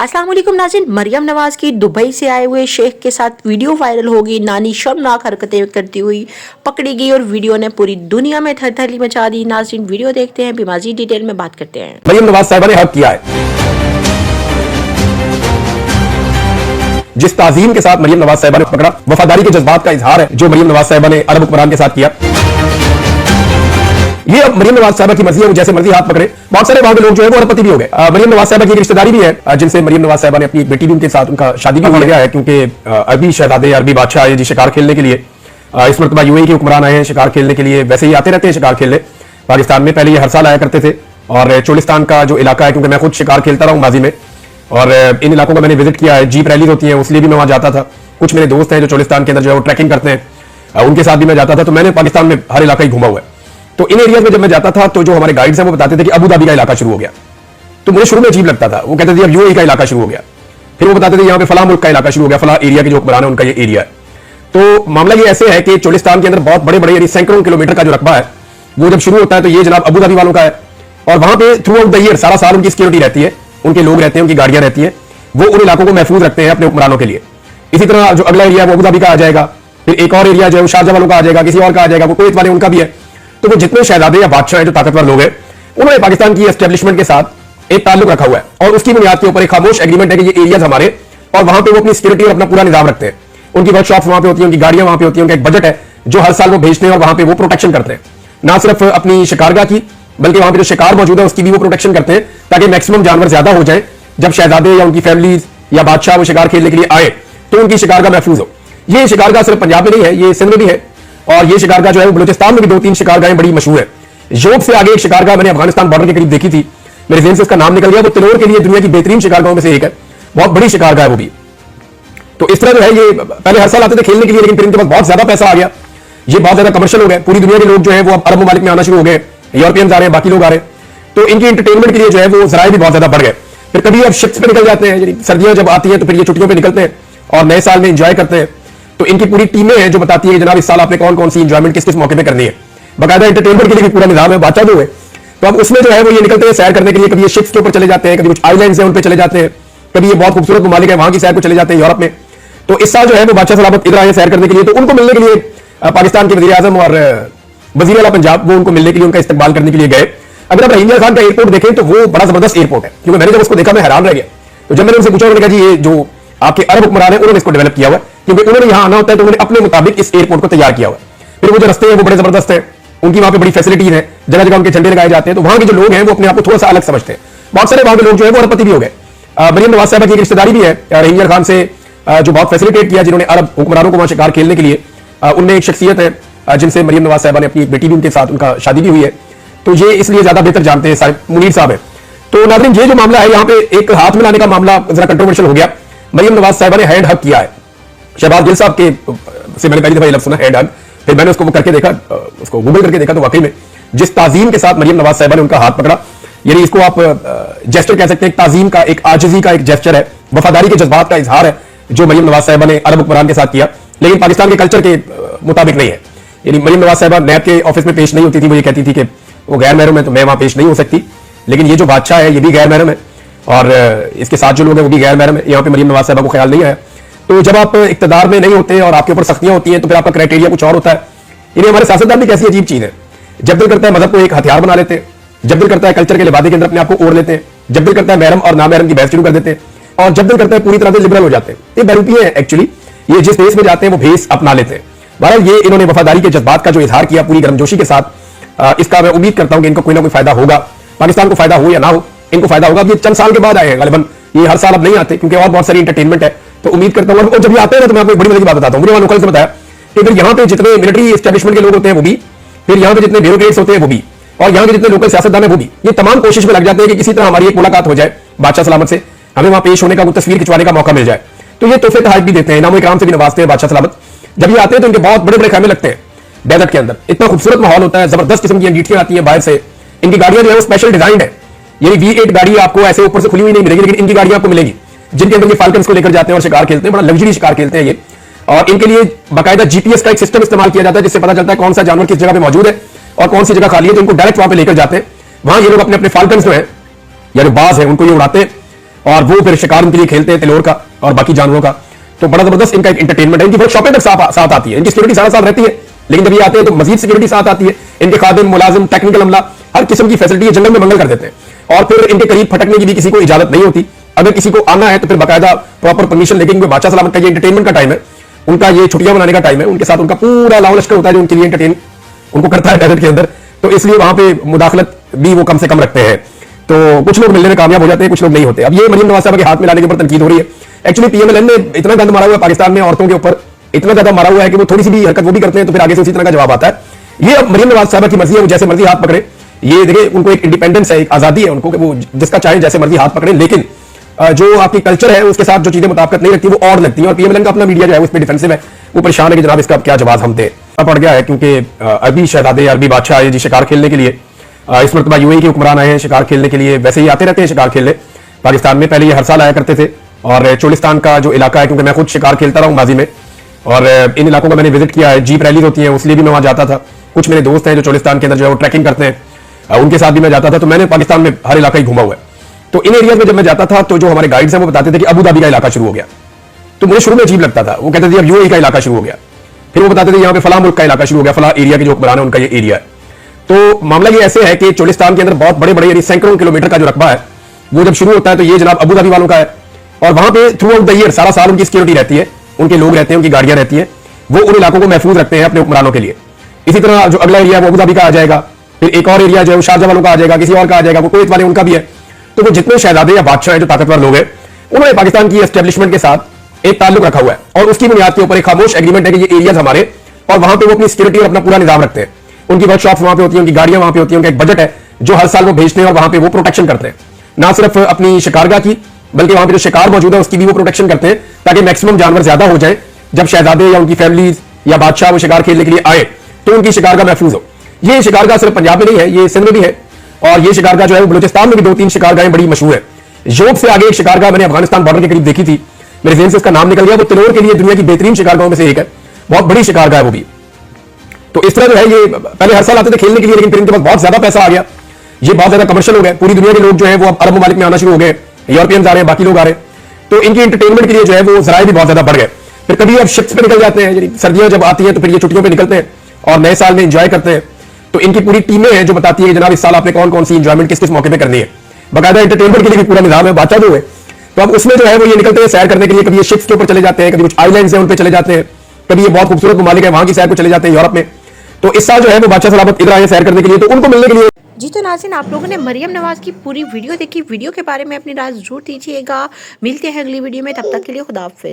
अस्सलाम वालेकुम नाज़रीन, मरियम नवाज की दुबई से आए हुए शेख के साथ वीडियो वायरल होगी। नानी शर्मनाक हरकतें करती हुई पकड़ी गई और वीडियो ने पूरी दुनिया में थरथरी मचा दी। नाज़रीन वीडियो देखते हैं, बिमाजी डिटेल में बात करते हैं। मरियम नवाज साहिबा ने हक किया है। जिस ताजीम के साथ मरियम नवाज साहिबा ने पकड़ा, वफादारी के जज्बात का इजहार है जो मरियम नवाज साहिबा ने अरब हुक्मरान के साथ किया। ये अब मरियम नवाज साहिबा की मर्जी है, वो जैसे मर्जी हाथ पकड़े। बहुत सारे वहां के लोग जो है वो अरबपति भी हो गए। मरियम नवाज साहिबा की एक रिश्तेदारी भी है जिनसे मरियम नवाज साहिबा ने अपनी बेटी भी उनके साथ उनका शादी भी हो गया है, क्योंकि अरबी शहजादे अरबी बादशाह आए जी शिकार खेलने के लिए। इस मरतबा यूएई के हुक्मरान आए हैं शिकार खेलने के लिए। वैसे ही आते रहते हैं शिकार खेलने पाकिस्तान में, पहले ये हर साल आया करते थे। और चोलिस्तान का जो इलाका है, क्योंकि मैं खुद शिकार खेलता रहा हूं माजी में, और इन इलाकों का मैंने विजिट किया है। जीप रैलीज होती है, उसलिए भी मैं वहां जाता था। कुछ मेरे दोस्त हैं जो चोलिस्तान के अंदर जो है वो ट्रैकिंग करते हैं, उनके साथ भी मैं जाता था। तो मैंने पाकिस्तान में हर इलाका ही घूमा हुआ है। तो इन एरियाज में जब मैं जाता था तो जो हमारे गाइड्स हैं वो बताते थे कि अबू धाबी का इलाका शुरू हो गया। तो मुझे शुरू में अजीब लगता था। वो कहते थे अब यूएई का इलाका शुरू हो गया। फिर वो बताते थे यहाँ पे फला मुल्क का इलाका शुरू हो गया, फला एरिया के जो हुक्मरान है उनका ये एरिया है। तो मामला ये ऐसे है कि चोलिस्तान के अंदर बहुत बड़े बड़े यानी सैकड़ों किलोमीटर का जो रकबा है वो जब शुरू होता है तो ये जनाब अबू धाबी वालों का है। और वहां पे थ्रू आउट द ईयर सारा साल उनकी सिक्योरिटी रहती है, उनके लोग रहते हैं, उनकी गाड़ियां रहती है, वो उन इलाकों को महफूज रखते हैं अपने हुक्मरानों के लिए। इसी तरह जो अगला एरिया वो अबू धाबी का आ जाएगा, फिर एक और एरिया जो है वो शारजा वालों का आ जाएगा, किसी और का आ जाएगा, वो कुवैत वाले उनका भी है। तो वो जितने शहजादे या बादशाह हैं जो ताकतवर लोग हैं, उन्होंने पाकिस्तान की एस्टेब्लिशमेंट के साथ एक ताल्लुक रखा हुआ है और उसकी बुनियाद के ऊपर एक खामोश एग्रीमेंट है कि ये एरियाज हमारे, और वहां पे वो अपनी सिक्योरिटी और अपना पूरा निजाम रखते हैं। उनकी वर्कशॉप वहां पे होती है, उनकी गाड़ियां वहां पे होती है, उनका एक बजट है जो हर साल वो भेजते हैं और वहां पे वो प्रोटेक्शन करते हैं। ना सिर्फ अपनी शिकारगाह की, बल्कि वहां पे जो शिकार मौजूद है उसकी भी वो प्रोटेक्शन करते हैं, ताकि मैक्सिमम जानवर ज्यादा हो जाए। जब शहजादे या उनकी फैमिलीज या बादशाह वो शिकार खेलने के लिए आए तो उनकी शिकारगाह महफूज हो। ये शिकारगाह सिर्फ पंजाब में नहीं है, ये सिंध में भी है, और ये शिकारगाह जो है वो बलूचिस्तान में भी 2-3 शिकारगाहें बड़ी मशहूर है। जोग से आगे एक शिकारगाह मैंने अफगानिस्तान बॉर्डर के करीब देखी थी, मेरे ज़हन से उसका नाम निकल गया। वो तिलोर के लिए दुनिया की बेहतरीन शिकारगाहों में से एक है, बहुत बड़ी शिकारगाह है वो भी। तो इस तरह जो है ये पहले हर साल आते थे खेलने के लिए, लेकिन फिर इनके पास बहुत ज्यादा पैसा आ गया, ये बहुत ज्यादा कमर्शियल हो गए। पूरी दुनिया के लोग जो है वो अब अरब ममालिक में आना शुरू हो गए, यूरोपियंस आ रहे हैं, बाकी लोग आ रहे हैं। तो इनकी एंटरटेनमेंट के लिए जो है वो जराए भी बहुत ज्यादा बढ़ गए। फिर कभी अब शिप्स पे निकल जाते हैं, सर्दियां जब आती हैं तो फिर ये छुट्टियों पे निकलते हैं और नए साल में एंजॉय करते हैं। तो इनकी पूरी टीमें हैं जो बताती है कि जनाब इस साल आपने कौन कौन सी एंजॉयमेंट किस किस मौके पे करनी है। बाकायदा एंटरटेनमेंट के लिए भी पूरा निजाम है, बादशाह जो है। तो अब उसमें जो है वो ये निकलते हैं सैर करने के लिए। कभी ये शिप्स के ऊपर चले जाते हैं, कभी कुछ आइलैंड्स हैं उन पे चले जाते हैं, कभी ये बहुत खूबसूरत ममालिक है वहां की सैर को चले जाते हैं यूरोप में। तो इस साल जो है वो बादशाह सलामत इधर आए सैर करने के लिए। तो उनको मिलने के लिए पाकिस्तान के वजीर आजम और वजीर आला पंजाब वो उनको मिलने के लिए, उनका इस्तकबाल करने के लिए गए। अगर आप रहीम खान का एयरपोर्ट देखें तो वो बड़ा जबरदस्त एयरपोर्ट है, क्योंकि मैंने जब उसको देखा मैं हैरान रह गया। तो जब मैंने उनसे पूछा, उन्होंने कहा जी ये जो आपके अरब हुक्मरान है उन्होंने इसको डेवलप किया हुआ है, क्योंकि उन्होंने यहां आना होता है तो उन्होंने अपने मुताबिक इस एयरपोर्ट को तैयार किया हुआ है। फिर वो जो रस्ते हैं वो बड़े जबरदस्त हैं, उनकी वहां पे बड़ी फैसिलिटीज हैं, जगह जगह उनके झंडे लगाए जाते हैं। तो वहां के जो लोग हैं वो अपने आप को थोड़ा सा अलग समझते हैं। बहुत सारे वहां के लोग जो है वो अरबपति भी हो गए। मरियम नवाज साहिबा की एक रिश्तेदारी भी है रहीम खान से, जो बहुत फैसिलिटेट किया, जिन्होंने अरब हुक्मरानों को वहां शिकार खेलने के लिए। उनमें एक शख्सियत है जिनसे मरियम नवाज साहिबा ने अपनी बेटी भी उनके साथ उनका शादी भी हुई है। तो ये इसलिए ज्यादा बेहतर जानते हैं, साहिब मुनीर साहब है। तो नाज़रीन ये जो मामला है यहाँ पे एक हाथ मिलाने का मामला जरा कंट्रोवर्शियल हो गया। मरियम नवाज साहिबा ने हैंड हग किया है शहबाज गिल साहब के से। मैंने पहली दफा ये लफ्ज़ सुना हैंड हग, फिर मैंने उसको करके देखा, उसको गूगल करके देखा, तो वाकई में जिस ताजीम के साथ मरियम नवाज साहिबा ने उनका हाथ पकड़ा, यानी इसको आप जेस्चर कह सकते हैं, एक ताजीम का, एक आजिज़ी का एक जेस्चर है, वफादारी के जज्बात का इजहार है जो मरियम नवाज साहिबा ने अरब हुक्मरान के साथ किया। लेकिन पाकिस्तान के कल्चर के मुताबिक नहीं है। यानी मरियम नवाज साहिबा नैब के ऑफिस में पेश नहीं होती थी, वो ये कहती थी कि वो गैर महरम है तो मैं वहां पेश नहीं हो सकती। लेकिन ये जो बादशाह है ये भी गैर महरम है और इसके साथ जो लोग हैं वो भी गैर महरम है। यहाँ पे मरियम नवाज साहिबा को ख्याल नहीं आया। तो जब आप इक्तदार में नहीं होते और आपके ऊपर सख्तियां होती हैं तो फिर आपका क्राइटेरिया कुछ और होता है। यानी हमारे सियासतदान भी कैसी अजीब चीज है, जब दिल करता है मजहब को एक हथियार बना लेते हैं, जब दिल करता है कल्चर के लिबादे के अंदर अपने आप को ओढ़ लेते हैं, जब दिल करता है महरम और नामहरम की बहस शुरू कर देते हैं, और जब दिल करता है पूरी तरह से लिबरल हो जाते हैं। ये बेरूपी है एक्चुअली, ये जिस देश में जाते हैं वो भेस अपना लेते हैं। बहरहाल ये इन्होंने वफादारी के जज्बात का जो इजहार किया पूरी गर्मजोशी के साथ, इसका मैं उम्मीद करता हूं कि इनको कोई ना कोई फायदा होगा। पाकिस्तान को फायदा हो या ना हो, इनको फायदा होगा। अब ये चंद साल के बाद आए हैं गालिबन, ये हर साल अब नहीं आते क्योंकि और बहुत सारी एंटरटेनमेंट है। तो उम्मीद करता हूं, और जब ये आते हैं तो मैं आपको एक बड़ी मजे की बात बताता हूं। मुझे वहां लोकल से बताया कि फिर यहाँ पे जितने मिलिट्री एस्टेब्लिशमेंट के लोग होते हैं वो भी, फिर यहाँ पे जितने ब्यूरोक्रेट्स होते हैं वो भी, और यहाँ के जितने लोकल सियासतदान है वो भी, ये तमाम कोशिश में लग जाते हैं कि किसी तरह हमारी एक मुलाकात हो जाए बादशाह सलामत से, हमें वहां पेश होने का, वो तस्वीर खिंचवाने का मौका मिल जाए। तो ये तोहफे तहत भी देते हैं, इनाम इकराम से भी नवाजते हैं बादशाह सलामत। जब ये आते हैं तो इनके बहुत बड़े बड़े खैमे लगते हैं डेजर्ट के अंदर, इतना खूबसूरत माहौल होता है, जबरदस्त किस्म की अंगीठियां आती हैं बाहर से। इनकी गाड़ियां जो है वो स्पेशल डिजाइन है, यानी V8 गाड़ी आपको ऐसे ऊपर से खुली हुई नहीं मिलेगी, लेकिन इनकी गाड़ियां आपको मिलेगी जिनके अंदर ये फाल्कन्स को लेकर जाते हैं और शिकार खेलते हैं। बड़ा लग्जरी शिकार खेलते हैं ये, और इनके लिए बाकायदा GPS का एक सिस्टम इस्तेमाल किया जाता है जिससे पता चलता है कौन सा जानवर किस जगह पे मौजूद है और कौन सी जगह खाली है। तो इनको डायरेक्ट वहां पे लेकर जाते हैं, वहां ये लोग अपने अपने फाल्कन्स जो है या जो बाज है उनको ये उड़ाते हैं और वो फिर शिकार उनके लिए खेलते हैं तिलोर का और बाकी जानवरों का। तो बड़ा जबरदस्त इनका एक एंटरटेनमेंट है। इनकी वर्कशॉपें तक साथ आती है, इनकी सिक्योरिटी साथ रहती है, लेकिन जब ये आते हैं तो मजीद सिक्योरिटी साथ आती है। इनके खादिम, मुलाजिम, टेक्निकल अमला, हर किस्म की फैसिलिटी जंगल में मंगल कर देते हैं। और फिर इनके करीब फटकने की भी किसी को इजाजत नहीं होती। अगर किसी को आना है तो फिर बाकायदा प्रॉपर परमिशन लेके, क्योंकि बादशाह सलामत का ये एंटरटेनमेंट का टाइम है, उनका ये छुट्टियां बनाने का टाइम है, उनके साथ उनका पूरा लाओ लश्कर होता है जो उनके लिए एंटरटेन उनको करता है डेजर्ट के अंदर। तो इसलिए वहां पे मुदाखलत भी वो कम से कम रखते हैं। तो कुछ लोग मिलने में कामयाब हो जाते हैं, कुछ लोग नहीं होते। अब ये मरीम नवाज साहब के हाथ में लाने के ऊपर तनकीद हो रही है। एक्चुअली पीएमएलएन ने इतना गंद मारा हुआ है पाकिस्तान में, औरतों के ऊपर इतना ज्यादा मारा हुआ है कि वो थोड़ी सी भी हरकत वो भी करते हैं तो फिर आगे से उसी तरह का जवाब आता है। ये अब मरीम नवाज साहब की मर्जी है, वो जैसे मर्जी हाथ पकड़े। ये देखिए, उनको एक इंडिपेंडेंस है, एक आजादी है उनको कि वो जिसका चाहे जैसे मर्जी हाथ पकड़े, लेकिन जो आपकी कल्चर है उसके साथ जो चीजें मुताबिकत नहीं रखती वो और लगती है। और पीएमएलएन का अपना मीडिया जो है उस पर डिफेंसिव है, वो परेशान है कि जनाब इसका क्या जवाब हम दे। पड़ गया है क्योंकि अरबी शहजादे, अरबी बादशाह आए जी शिकार खेलने के लिए। इस मरतबा यूएई के हुक्मरान आए हैं शिकार खेलने के लिए। वैसे ही आते रहते हैं शिकार खेलने पाकिस्तान में, पहले ये हर साल आया करते थे। और चोलिस्तान का जो इलाका है, क्योंकि मैं खुद शिकार खेलता रहा हूं माजी में, और इन इलाकों का मैंने विजिट किया है। जीप रैलीज होती है, उसलिए भी मैं वहां जाता था। कुछ मेरे दोस्त हैं जो चोलिस्तान के अंदर जो है वो ट्रैकिंग करते हैं, उनके साथ भी मैं जाता था। तो मैंने पाकिस्तान में हर इलाका ही घूमा हुआ है। तो इन एरियाज में जब मैं जाता था तो जो हमारे गाइड्स हैं वो बताते थे कि अबू धाबी का इलाका शुरू हो गया। तो मुझे शुरू में अजीब लगता था। वो कहते थे अब यूएई का इलाका शुरू हो गया, फिर वो बताते थे यहाँ पे फला मुल्क का इलाका शुरू हो गया, फला एरिया के जो हुक्मरान है उनका ये एरिया है। तो मामला ये ऐसे है कि चोलिस्तान के अंदर बहुत बड़े बड़े यानी सैकड़ों किलोमीटर का जो रकबा है वो जब शुरू होता है तो ये जनाब अबू धाबी वालों का है। और वहां पे थ्रू आउट द ईयर सारा साल उनकी सिक्योरिटी रहती है, उनके लोग रहते हैं, उनकी गाड़ियां रहती हैं, वो उन इलाकों को महफूज रखते हैं अपने हुक्मरानों के लिए। इसी तरह जो अगला एरिया है वो अबू धाबी का आ जाएगा, फिर एक और एरिया जो है शारजा वालों का आ जाएगा, किसी और का आ जाएगा, वो कुवैत वाले उनका भी है। तो वो जितने शहजादे या बादशाह हैं जो ताकतवर लोग हैं, उन्होंने पाकिस्तान की एस्टेब्लिशमेंट के साथ एक ताल्लुक रखा हुआ है और उसकी बुनियाद के ऊपर एक खामोश एग्रीमेंट है कि ये एरियाज हमारे, और वहां पे वो अपनी सिक्योरिटी और अपना पूरा निजाम रखते हैं। उनकी वर्कशॉप वहां पे होती है, उनकी गाड़ियां वहां पे होती हैं, उनका एक बजट है जो हर साल वो भेजते हैं और वहां पे वो प्रोटेक्शन करते हैं, ना सिर्फ अपनी शिकारगाह की बल्कि वहां पे जो शिकार मौजूद है उसकी भी वो प्रोटेक्शन करते हैं, ताकि मैक्सिमम जानवर ज्यादा हो जाए। जब शहजादे या उनकी फैमिली या बादशाह वो शिकार खेलने के लिए आए तो उनकी शिकारगाह महफूज हो। ये शिकारगाह सिर्फ पंजाब में नहीं है, ये सिंध में भी है, और ये शिकारगाह जो है वो बलूचिस्तान में भी 2-3 शिकारगाहें बड़ी मशहूर है। योग से आगे एक शिकारगाह मैंने अफगानिस्तान बॉर्डर के करीब देखी थी, मेरे ज़हन से इसका नाम निकल गया। वो तिलोर के लिए दुनिया की बेहतरीन शिकारगाहों में से एक है, बहुत बड़ी शिकारगाह है वो भी। तो इस तरह जो है ये पहले हर साल आते थे खेलने के लिए, लेकिन फिर इनके पास बहुत ज्यादा पैसा आ गया, ये बहुत ज्यादा कमर्शियल हो गए। पूरी दुनिया के लोग जो है वो अब अरब ममालिक में आना शुरू हो गए, यूरोपियंस आ रहे हैं, बाकी लोग आ रहे हैं। तो इनकी एंटरटेनमेंट के लिए जो है वो जराए भी बहुत ज्यादा बढ़ गए। फिर कभी अब शिप्स पे निकल जाते हैं, सर्दियां जब आती हैं तो फिर ये छुट्टियों पे निकलते हैं और नए साल में एंजॉय करते हैं। तो इनकी पूरी टीमें हैं जो बताती है कि जनाब इस साल आपने कौन कौन सी एंजॉयमेंट किस किस मौके पे करनी है। बाकायदा एंटरटेनमेंट के लिए भी पूरा निजाम है, बादशाह जो है। तो अब उसमें जो है वो ये निकलते हैं सैर करने के लिए, कभी ये शिप्स के ऊपर चले जाते हैं, कभी कुछ आइलैंड्स हैं उन पे चले जाते हैं, कभी ये बहुत खूबसूरत ममालिक है वहां की सैर को चले जाते हैं यूरोप में। तो इस साल जो है वो बादशाह सलामत इधर आए सैर करने के लिए, तो उनको मिलने के लिए। जी तो नाज़रीन, आप लोगों ने मरियम नवाज की पूरी वीडियो देखी। वीडियो के बारे में अपनी राय जरूर दीजिएगा। मिलते हैं अगली वीडियो में, तब तक के लिए खुदा हाफिज़।